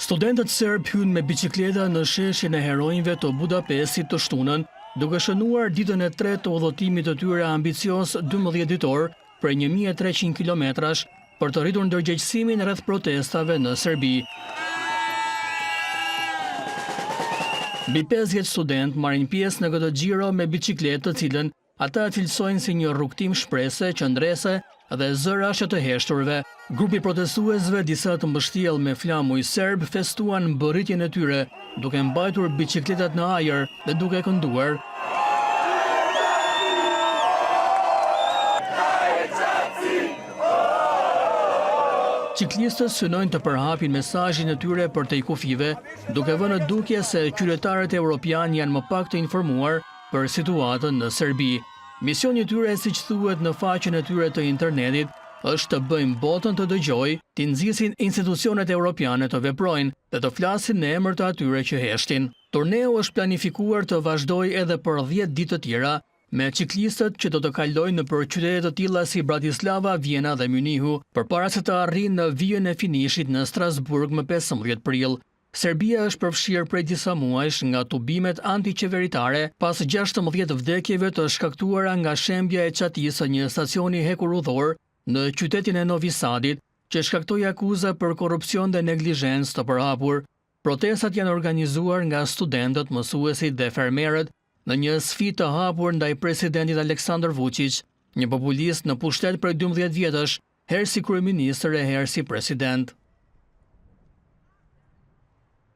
Studentët serb hyn me bicikleta në sheshin e heronjve të Budapestit të shtunën, duke shënuar ditën e tretë të udhëtimit të tyre ambicios 12 ditor për 1300 kilometrash për të rritur ndërgjegjësimin rreth protestave në Serbi. Mbi 50 student marrin pjesë në këtë xhiro me bicikletë, të cilën ata cilësojnë si një rrugtim shprese, qëndrese dhe zërash të heshturve. Grupi protestuesve, disa të mbështjell me flamuj serb, festuan mbërritjen e tyre, duke mbajtur bicikletat në ajër dhe duke kënduar. Ciklistët synojnë të përhapin mesazhin e tyre për te kufive, duke vënë në dukje se qytetarët evropian janë më pak të informuar për situatën në Serbi. Misioni i tyre, siç thuhet në faqen e tyre të internetit, është të bëjmë botën të dëgjojë, të nxisin institucionet evropiane të veprojnë dhe të flasin në emër të atyre që heshtin. Turneu është planifikuar të vazhdojë edhe për 10 ditë të tjera, me ciklistët që do të kalojnë nëpër qytete të tilla si Bratislava, Vjena dhe Mynihu, përpara se të arrijnë në vijën e finishit në Strasburg më 15 prill. Serbia është përfshirë prej disa muajsh nga tubimet antiqeveritare pas 16 vdekjeve të shkaktuara nga shembja e çatisë së një stacioni hekur udhor në qytetin e Novi Sadit, që shkaktoi akuza për korrupsion dhe neglizhencë të përhapur. Protestat janë organizuar nga studentët, mësuesit dhe fermerët në një sfidë të hapur ndaj presidentit Aleksandar Vučić, një populist në pushtet prej 12 vjetësh, herë si kryeministër e herë si president.